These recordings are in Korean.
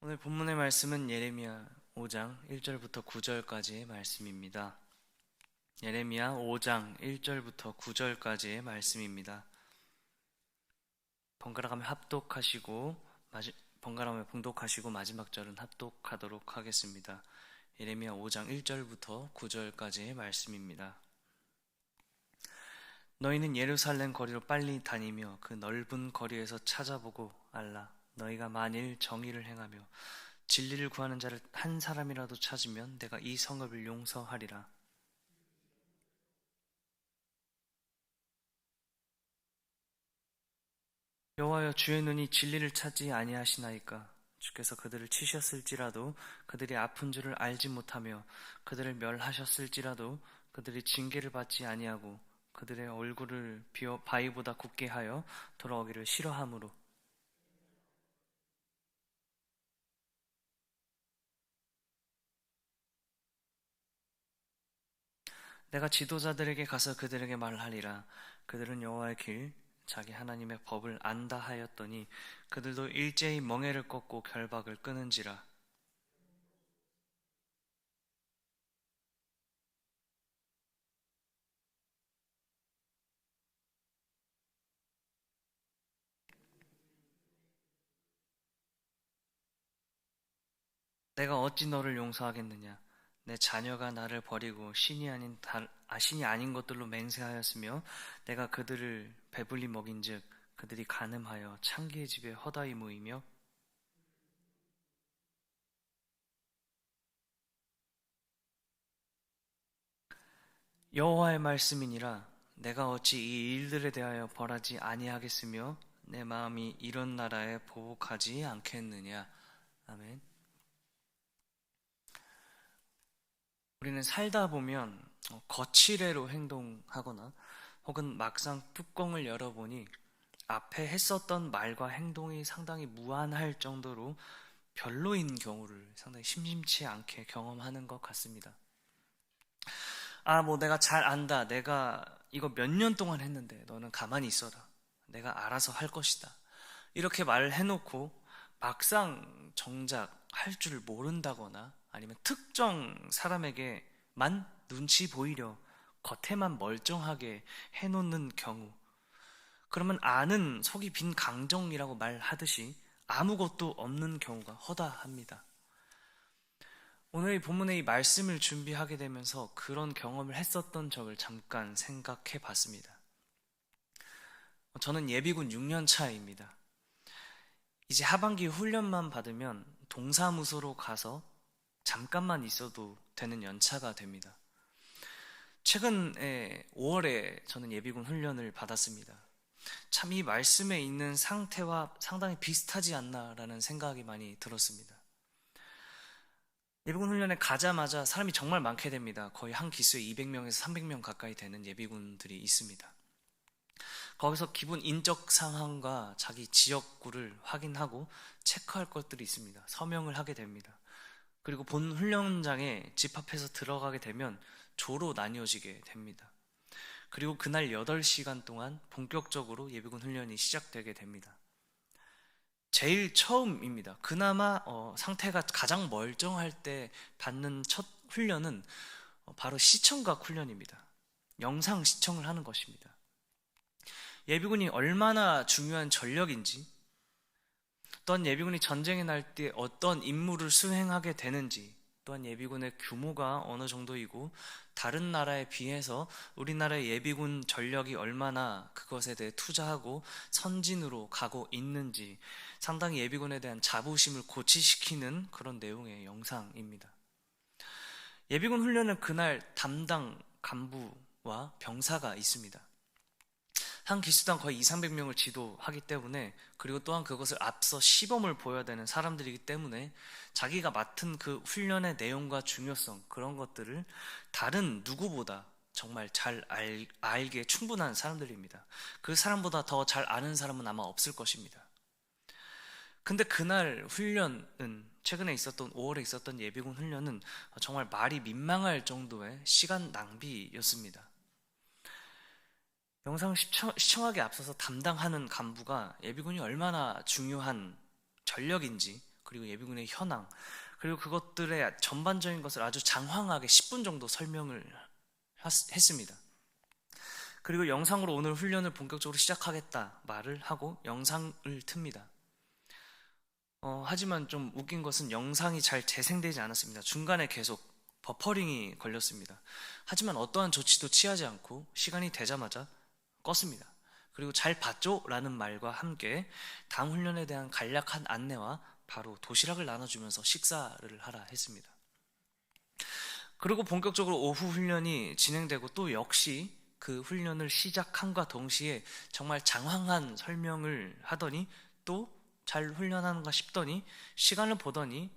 오늘 본문의 말씀은 예레미야 5장 1절부터 9절까지의 말씀입니다. 예레미야 5장 1절부터 9절까지의 말씀입니다. 번갈아가며 번갈아가며 봉독하시고 마지막 절은 합독하도록 하겠습니다. 예레미야 5장 1절부터 9절까지의 말씀입니다. 너희는 예루살렘 거리로 빨리 다니며 그 넓은 거리에서 찾아보고 알라. 너희가 만일 정의를 행하며 진리를 구하는 자를 한 사람이라도 찾으면 내가 이 성읍을 용서하리라. 여호와여, 주의 눈이 진리를 찾지 아니하시나이까? 주께서 그들을 치셨을지라도 그들이 아픈 줄을 알지 못하며 그들을 멸하셨을지라도 그들이 징계를 받지 아니하고 그들의 얼굴을 바위보다 굳게 하여 돌아오기를 싫어하므로. 내가 지도자들에게 가서 그들에게 말하리라. 그들은 여호와의 길 자기 하나님의 법을 안다 하였더니 그들도 일제히 멍에를 꺾고 결박을 끊은지라. 내가 어찌 너를 용서하겠느냐? 내 자녀가 나를 버리고 신이 아닌 것들로 맹세하였으며 내가 그들을 배불리 먹인즉 그들이 간음하여 창기의 집에 허다히 모이며 여호와의 말씀이니라. 내가 어찌 이 일들에 대하여 벌하지 아니하겠으며 내 마음이 이런 나라에 보복하지 않겠느냐. 아멘. 우리는 살다 보면 거칠애로 행동하거나 혹은 막상 뚜껑을 열어보니 앞에 했었던 말과 행동이 상당히 무한할 정도로 별로인 경우를 상당히 심심치 않게 경험하는 것 같습니다. 내가 잘 안다. 내가 이거 몇 년 동안 했는데 너는 가만히 있어라. 내가 알아서 할 것이다. 이렇게 말을 해놓고 막상 정작 할 줄 모른다거나 아니면 특정 사람에게만 눈치 보이려 겉에만 멀쩡하게 해놓는 경우, 그러면 아는 속이 빈 강정이라고 말하듯이 아무것도 없는 경우가 허다합니다. 오늘 이 본문의 이 말씀을 준비하게 되면서 그런 경험을 했었던 적을 잠깐 생각해 봤습니다. 저는 예비군 6년 차입니다. 이제 하반기 훈련만 받으면 동사무소로 가서 잠깐만 있어도 되는 연차가 됩니다. 최근에 5월에 저는 예비군 훈련을 받았습니다. 참 이 말씀에 있는 상태와 상당히 비슷하지 않나라는 생각이 많이 들었습니다. 예비군 훈련에 가자마자 사람이 정말 많게 됩니다. 거의 한 기수에 200명에서 300명 가까이 되는 예비군들이 있습니다. 거기서 기본 인적 상황과 자기 지역구를 확인하고 체크할 것들이 있습니다. 서명을 하게 됩니다. 그리고 본 훈련장에 집합해서 들어가게 되면 조로 나뉘어지게 됩니다. 그리고 그날 8시간 동안 본격적으로 예비군 훈련이 시작되게 됩니다. 제일 처음입니다. 그나마 상태가 가장 멀쩡할 때 받는 첫 훈련은 바로 시청각 훈련입니다. 영상 시청을 하는 것입니다. 예비군이 얼마나 중요한 전력인지, 또한 예비군이 전쟁에 날 때 어떤 임무를 수행하게 되는지, 또한 예비군의 규모가 어느 정도이고 다른 나라에 비해서 우리나라의 예비군 전력이 얼마나 그것에 대해 투자하고 선진으로 가고 있는지 상당히 예비군에 대한 자부심을 고취시키는 그런 내용의 영상입니다. 예비군 훈련은 그날 담당 간부와 병사가 있습니다. 한 기수당 거의 2, 300명을 지도하기 때문에, 그리고 또한 그것을 앞서 시범을 보여야 되는 사람들이기 때문에 자기가 맡은 그 훈련의 내용과 중요성, 그런 것들을 다른 누구보다 정말 잘 알기에 충분한 사람들입니다. 그 사람보다 더 잘 아는 사람은 아마 없을 것입니다. 근데 그날 훈련은, 최근에 있었던 5월에 있었던 예비군 훈련은 정말 말이 민망할 정도의 시간 낭비였습니다. 영상 시청하기에 앞서서 담당하는 간부가 예비군이 얼마나 중요한 전력인지, 그리고 예비군의 현황, 그리고 그것들의 전반적인 것을 아주 장황하게 10분 정도 설명을 했습니다. 그리고 영상으로 오늘 훈련을 본격적으로 시작하겠다 말을 하고 영상을 틉니다. 하지만 좀 웃긴 것은 영상이 잘 재생되지 않았습니다. 중간에 계속 버퍼링이 걸렸습니다. 하지만 어떠한 조치도 취하지 않고 시간이 되자마자 껐습니다. 그리고 잘 봤죠? 라는 말과 함께 다음 훈련에 대한 간략한 안내와 바로 도시락을 나눠주면서 식사를 하라 했습니다. 그리고 본격적으로 오후 훈련이 진행되고 또 역시 그 훈련을 시작함과 동시에 정말 장황한 설명을 하더니 또 잘 훈련하는가 싶더니 시간을 보더니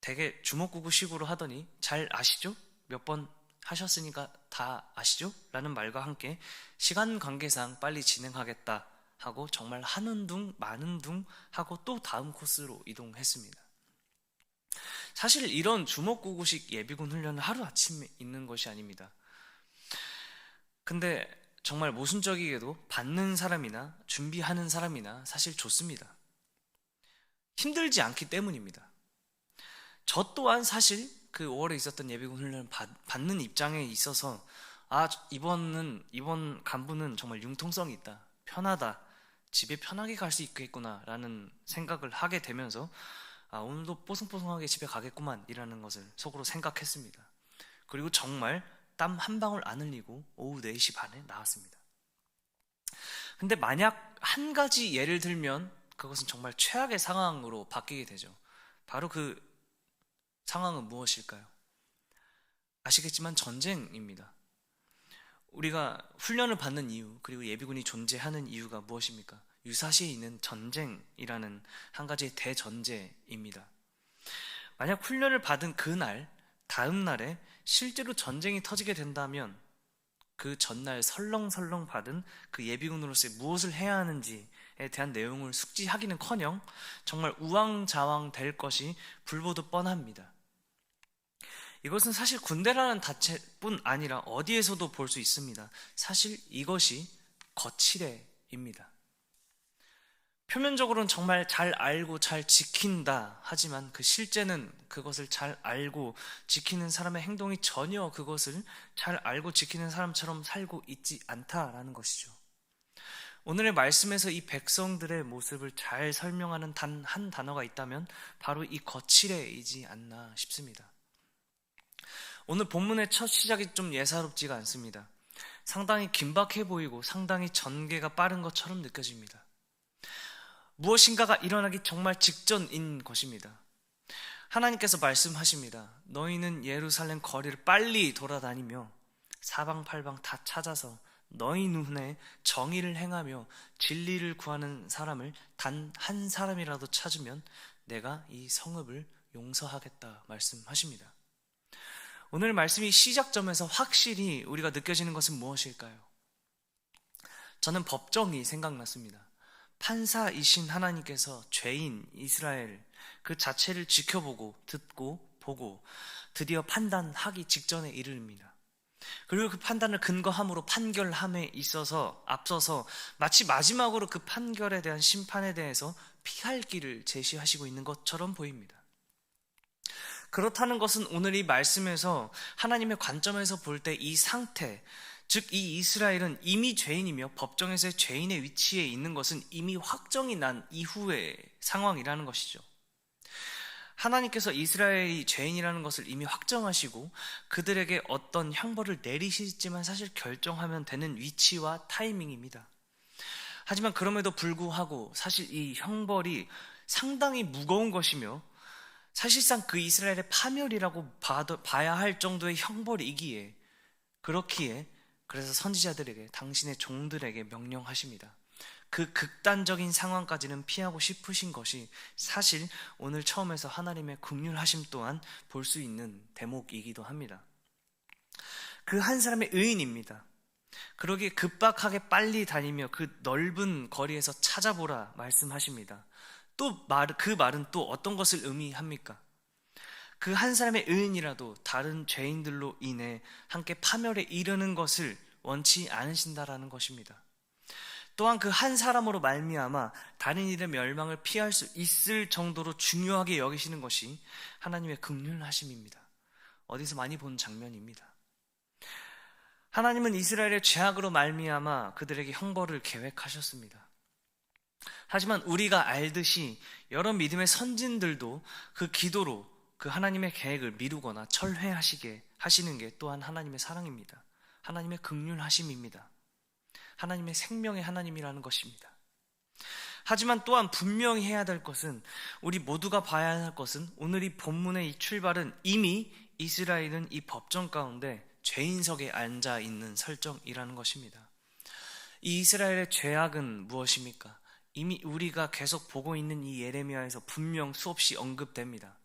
되게 주먹구구식으로 하더니 잘 아시죠? 몇 번 하셨으니까 다 아시죠? 라는 말과 함께 시간 관계상 빨리 진행하겠다 하고 정말 하는 둥 마는 둥 하고 또 다음 코스로 이동했습니다. 사실 이런 주먹구구식 예비군 훈련은 하루아침에 있는 것이 아닙니다. 근데 정말 모순적이게도 받는 사람이나 준비하는 사람이나 사실 좋습니다. 힘들지 않기 때문입니다. 저 또한 사실 그 5월에 있었던 예비군 훈련을 받는 입장에 있어서 이번 간부는 정말 융통성이 있다, 편하다, 집에 편하게 갈 수 있겠구나 라는 생각을 하게 되면서 오늘도 뽀송뽀송하게 집에 가겠구만 이라는 것을 속으로 생각했습니다. 그리고 정말 땀 한 방울 안 흘리고 오후 4시 반에 나왔습니다. 근데 만약 한 가지 예를 들면 그것은 정말 최악의 상황으로 바뀌게 되죠. 바로 그 상황은 무엇일까요? 아시겠지만 전쟁입니다. 우리가 훈련을 받는 이유, 그리고 예비군이 존재하는 이유가 무엇입니까? 유사시에 있는 전쟁이라는 한 가지의 대전제입니다. 만약 훈련을 받은 그날, 다음 날에 실제로 전쟁이 터지게 된다면 그 전날 설렁설렁 받은 그 예비군으로서 무엇을 해야 하는지에 대한 내용을 숙지하기는커녕 정말 우왕좌왕 될 것이 불보듯 뻔합니다. 이것은 사실 군대라는 자체뿐 아니라 어디에서도 볼 수 있습니다. 사실 이것이 거칠애입니다. 표면적으로는 정말 잘 알고 잘 지킨다 하지만 그 실제는 그것을 잘 알고 지키는 사람의 행동이 전혀 그것을 잘 알고 지키는 사람처럼 살고 있지 않다라는 것이죠. 오늘의 말씀에서 이 백성들의 모습을 잘 설명하는 단 한 단어가 있다면 바로 이 거칠애이지 않나 싶습니다. 오늘 본문의 첫 시작이 좀 예사롭지가 않습니다. 상당히 긴박해 보이고 상당히 전개가 빠른 것처럼 느껴집니다. 무엇인가가 일어나기 정말 직전인 것입니다. 하나님께서 말씀하십니다. 너희는 예루살렘 거리를 빨리 돌아다니며 사방팔방 다 찾아서 너희 눈에 정의를 행하며 진리를 구하는 사람을 단 한 사람이라도 찾으면 내가 이 성읍을 용서하겠다 말씀하십니다. 오늘 말씀이 시작점에서 확실히 우리가 느껴지는 것은 무엇일까요? 저는 법정이 생각났습니다. 판사이신 하나님께서 죄인 이스라엘 그 자체를 지켜보고 듣고 보고 드디어 판단하기 직전에 이르릅니다. 그리고 그 판단을 근거함으로 판결함에 있어서 앞서서 마치 마지막으로 그 판결에 대한 심판에 대해서 피할 길을 제시하시고 있는 것처럼 보입니다. 그렇다는 것은 오늘 이 말씀에서 하나님의 관점에서 볼 때 이 상태, 즉 이 이스라엘은 이미 죄인이며 법정에서의 죄인의 위치에 있는 것은 이미 확정이 난 이후의 상황이라는 것이죠. 하나님께서 이스라엘이 죄인이라는 것을 이미 확정하시고 그들에게 어떤 형벌을 내리시지만 사실 결정하면 되는 위치와 타이밍입니다. 하지만 그럼에도 불구하고 사실 이 형벌이 상당히 무거운 것이며 사실상 그 이스라엘의 파멸이라고 봐야 할 정도의 형벌이기에 그렇기에 그래서 선지자들에게 당신의 종들에게 명령하십니다. 그 극단적인 상황까지는 피하고 싶으신 것이 사실 오늘 처음에서 하나님의 긍휼하심 또한 볼 수 있는 대목이기도 합니다. 그 한 사람의 의인입니다. 그러기에 급박하게 빨리 다니며 그 넓은 거리에서 찾아보라 말씀하십니다. 또 그 말은 또 어떤 것을 의미합니까? 그 한 사람의 의인이라도 다른 죄인들로 인해 함께 파멸에 이르는 것을 원치 않으신다라는 것입니다. 또한 그 한 사람으로 말미암아 다른 이들의 멸망을 피할 수 있을 정도로 중요하게 여기시는 것이 하나님의 긍휼하심입니다. 어디서 많이 본 장면입니다. 하나님은 이스라엘의 죄악으로 말미암아 그들에게 형벌을 계획하셨습니다. 하지만 우리가 알듯이 여러 믿음의 선진들도 그 기도로 그 하나님의 계획을 미루거나 철회하시게 하시는 게 또한 하나님의 사랑입니다. 하나님의 긍휼하심입니다. 하나님의 생명의 하나님이라는 것입니다. 하지만 또한 분명히 해야 될 것은, 우리 모두가 봐야 할 것은, 오늘 이 본문의 이 출발은 이미 이스라엘은 이 법정 가운데 죄인석에 앉아 있는 설정이라는 것입니다. 이 이스라엘의 죄악은 무엇입니까? 이미 우리가 계속 보고 있는 이 예레미야에서 분명 수없이 언급됩니다.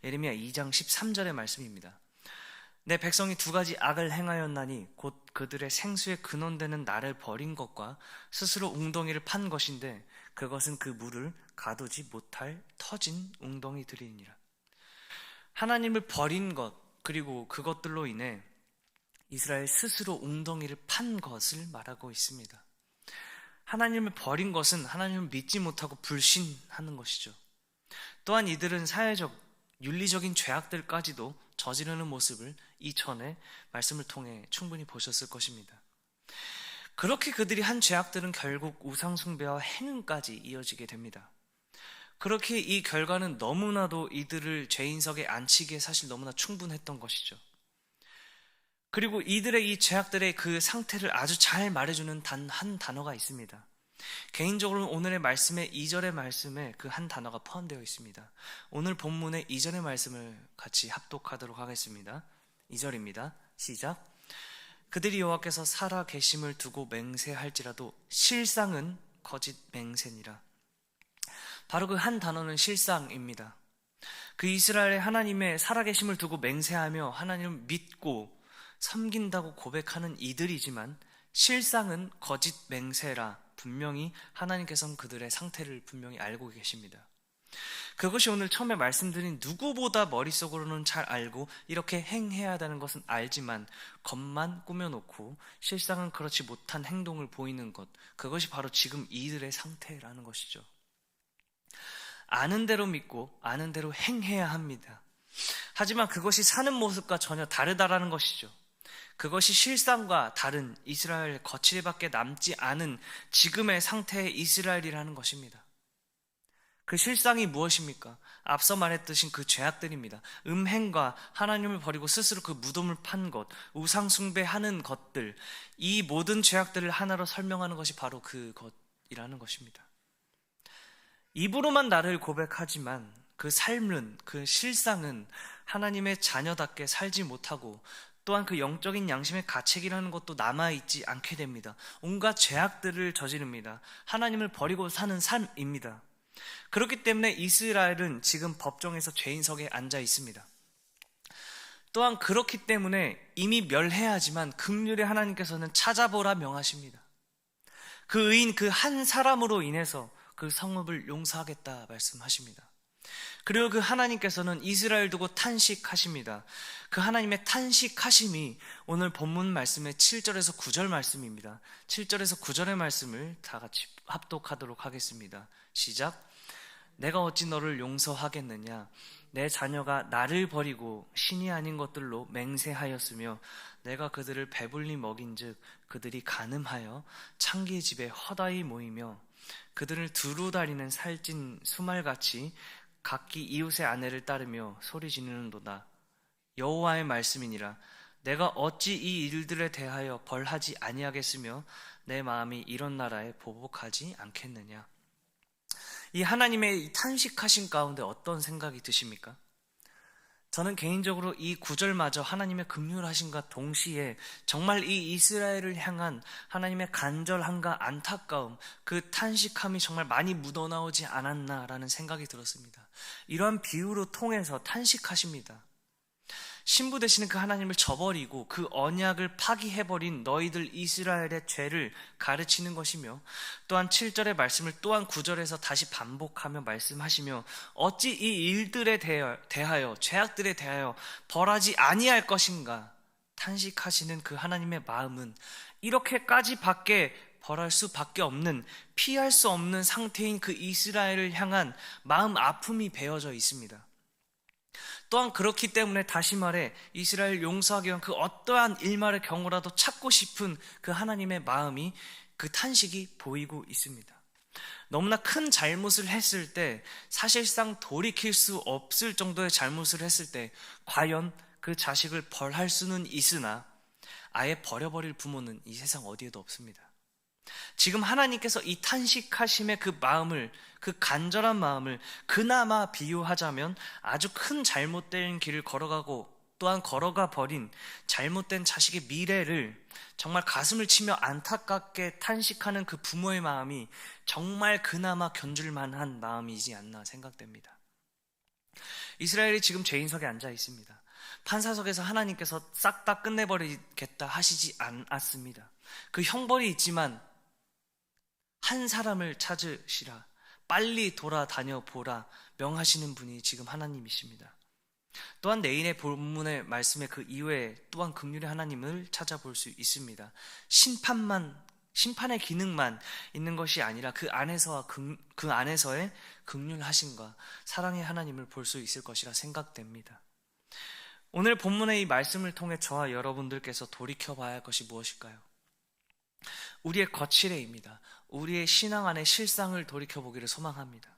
예레미야 2장 13절의 말씀입니다. 내 백성이 두 가지 악을 행하였나니 곧 그들의 생수의 근원되는 나를 버린 것과 스스로 웅덩이를 판 것인데 그것은 그 물을 가두지 못할 터진 웅덩이들이니라. 하나님을 버린 것, 그리고 그것들로 인해 이스라엘 스스로 웅덩이를 판 것을 말하고 있습니다. 하나님을 버린 것은 하나님을 믿지 못하고 불신하는 것이죠. 또한 이들은 사회적, 윤리적인 죄악들까지도 저지르는 모습을 이전에 말씀을 통해 충분히 보셨을 것입니다. 그렇게 그들이 한 죄악들은 결국 우상숭배와 행음까지 이어지게 됩니다. 그렇게 이 결과는 너무나도 이들을 죄인석에 앉히기에 사실 너무나 충분했던 것이죠. 그리고 이들의 이 죄악들의 그 상태를 아주 잘 말해주는 단 한 단어가 있습니다. 개인적으로는 오늘의 말씀의 2절의 말씀에 그 한 단어가 포함되어 있습니다. 오늘 본문의 2절의 말씀을 같이 합독하도록 하겠습니다. 2절입니다. 시작. 그들이 여호와께서 살아 계심을 두고 맹세할지라도 실상은 거짓 맹세니라. 바로 그 한 단어는 실상입니다. 그 이스라엘의 하나님의 살아계심을 두고 맹세하며 하나님을 믿고 섬긴다고 고백하는 이들이지만 실상은 거짓 맹세라 분명히 하나님께서는 그들의 상태를 분명히 알고 계십니다. 그것이 오늘 처음에 말씀드린 누구보다 머릿속으로는 잘 알고 이렇게 행해야 하는 것은 알지만 겉만 꾸며놓고 실상은 그렇지 못한 행동을 보이는 것, 그것이 바로 지금 이들의 상태라는 것이죠. 아는 대로 믿고 아는 대로 행해야 합니다. 하지만 그것이 사는 모습과 전혀 다르다라는 것이죠. 그것이 실상과 다른 이스라엘 거칠이밖에 남지 않은 지금의 상태의 이스라엘이라는 것입니다. 그 실상이 무엇입니까? 앞서 말했듯이 그 죄악들입니다. 음행과 하나님을 버리고 스스로 그 무덤을 판 것, 우상 숭배하는 것들, 이 모든 죄악들을 하나로 설명하는 것이 바로 그것이라는 것입니다. 입으로만 나를 고백하지만 그 삶은, 그 실상은 하나님의 자녀답게 살지 못하고 또한 그 영적인 양심의 가책이라는 것도 남아있지 않게 됩니다. 온갖 죄악들을 저지릅니다. 하나님을 버리고 사는 삶입니다. 그렇기 때문에 이스라엘은 지금 법정에서 죄인석에 앉아 있습니다. 또한 그렇기 때문에 이미 멸해야지만 긍휼의 하나님께서는 찾아보라 명하십니다. 그 의인 그 한 사람으로 인해서 그 성읍을 용서하겠다 말씀하십니다. 그리고 그 하나님께서는 이스라엘 두고 탄식하십니다. 그 하나님의 탄식하심이 오늘 본문 말씀의 7절에서 9절 말씀입니다. 7절에서 9절의 말씀을 다 같이 합독하도록 하겠습니다. 시작. 내가 어찌 너를 용서하겠느냐? 내 자녀가 나를 버리고 신이 아닌 것들로 맹세하였으며 내가 그들을 배불리 먹인즉 그들이 간음하여 창기의 집에 허다히 모이며 그들을 두루 다니는 살찐 수말같이 각기 이웃의 아내를 따르며 소리 지르는도다. 여호와의 말씀이니라. 내가 어찌 이 일들에 대하여 벌하지 아니하겠으며 내 마음이 이런 나라에 보복하지 않겠느냐. 이 하나님의 탄식하신 가운데 어떤 생각이 드십니까? 저는 개인적으로 이 구절마저 하나님의 긍휼하심과 동시에 정말 이 이스라엘을 향한 하나님의 간절함과 안타까움, 그 탄식함이 정말 많이 묻어나오지 않았나라는 생각이 들었습니다. 이러한 비유로 통해서 탄식하십니다. 신부 되시는 그 하나님을 저버리고 그 언약을 파기해버린 너희들 이스라엘의 죄를 가르치는 것이며, 또한 7절의 말씀을 또한 9절에서 다시 반복하며 말씀하시며 어찌 이 일들에 대하여 죄악들에 대하여 벌하지 아니할 것인가 탄식하시는 그 하나님의 마음은 이렇게까지 밖에 벌할 수밖에 없는, 피할 수 없는 상태인 그 이스라엘을 향한 마음 아픔이 배어져 있습니다. 또한 그렇기 때문에 다시 말해 이스라엘 용서하기 위한 그 어떠한 일말의 경우라도 찾고 싶은 그 하나님의 마음이, 그 탄식이 보이고 있습니다. 너무나 큰 잘못을 했을 때, 사실상 돌이킬 수 없을 정도의 잘못을 했을 때 과연 그 자식을 벌할 수는 있으나 아예 버려버릴 부모는 이 세상 어디에도 없습니다. 지금 하나님께서 이 탄식하심의 그 마음을, 그 간절한 마음을 그나마 비유하자면 아주 큰 잘못된 길을 걸어가고 또한 걸어가 버린 잘못된 자식의 미래를 정말 가슴을 치며 안타깝게 탄식하는 그 부모의 마음이 정말 그나마 견줄만한 마음이지 않나 생각됩니다. 이스라엘이 지금 죄인석에 앉아 있습니다. 판사석에서 하나님께서 싹 다 끝내버리겠다 하시지 않았습니다. 그 형벌이 있지만 한 사람을 찾으시라, 빨리 돌아다녀 보라 명하시는 분이 지금 하나님이십니다. 또한 내일의 본문의 말씀의 그 이외에 또한 긍휼의 하나님을 찾아볼 수 있습니다. 심판의 기능만 있는 것이 아니라 그 안에서의 긍휼하심과 사랑의 하나님을 볼 수 있을 것이라 생각됩니다. 오늘 본문의 이 말씀을 통해 저와 여러분들께서 돌이켜봐야 할 것이 무엇일까요? 우리의 거칠애입니다. 우리의 신앙 안의 실상을 돌이켜보기를 소망합니다.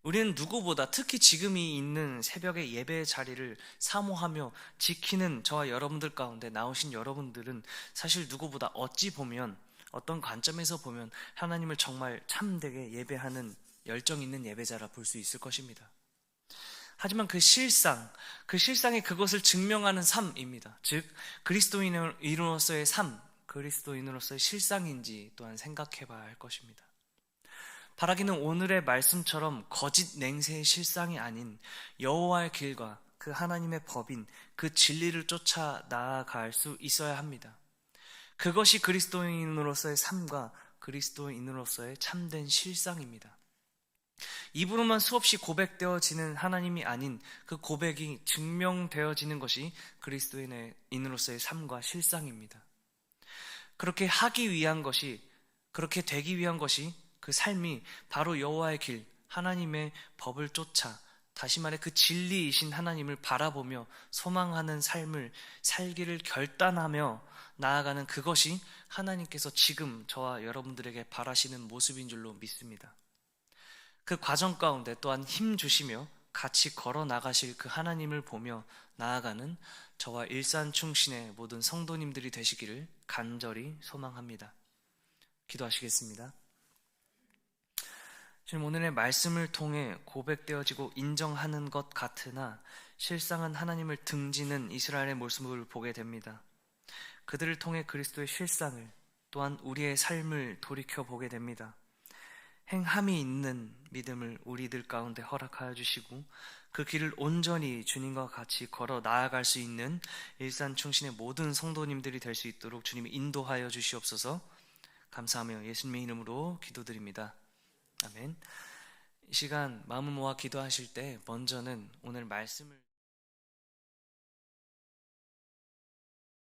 우리는 누구보다, 특히 지금이 있는 새벽의 예배의 자리를 사모하며 지키는 저와 여러분들 가운데 나오신 여러분들은 사실 누구보다 어찌 보면, 어떤 관점에서 보면 하나님을 정말 참되게 예배하는 열정 있는 예배자라 볼 수 있을 것입니다. 하지만 그 실상이 그것을 증명하는 삶입니다. 즉 그리스도인으로서의 삶, 그리스도인으로서의 실상인지 또한 생각해 봐야 할 것입니다. 바라기는 오늘의 말씀처럼 거짓 냉세의 실상이 아닌 여호와의 길과 그 하나님의 법인 그 진리를 쫓아 나아갈 수 있어야 합니다. 그것이 그리스도인으로서의 삶과 그리스도인으로서의 참된 실상입니다. 입으로만 수없이 고백되어지는 하나님이 아닌 그 고백이 증명되어지는 것이 그리스도인으로서의 삶과 실상입니다. 그렇게 되기 위한 것이, 그 삶이 바로 여호와의 길, 하나님의 법을 쫓아, 다시 말해 그 진리이신 하나님을 바라보며 소망하는 삶을 살기를 결단하며 나아가는, 그것이 하나님께서 지금 저와 여러분들에게 바라시는 모습인 줄로 믿습니다. 그 과정 가운데 또한 힘 주시며 같이 걸어 나가실 그 하나님을 보며 나아가는 저와 일산충신의 모든 성도님들이 되시기를 간절히 소망합니다. 기도하시겠습니다. 지금 오늘의 말씀을 통해 고백되어지고 인정하는 것 같으나 실상은 하나님을 등지는 이스라엘의 모습을 보게 됩니다. 그들을 통해 그리스도의 실상을, 또한 우리의 삶을 돌이켜보게 됩니다. 행함이 있는 믿음을 우리들 가운데 허락하여 주시고 그 길을 온전히 주님과 같이 걸어 나아갈 수 있는 일산충신의 모든 성도님들이 될 수 있도록 주님이 인도하여 주시옵소서. 감사하며 예수님의 이름으로 기도드립니다. 아멘. 이 시간 마음을 모아 기도하실 때 먼저는 오늘 말씀을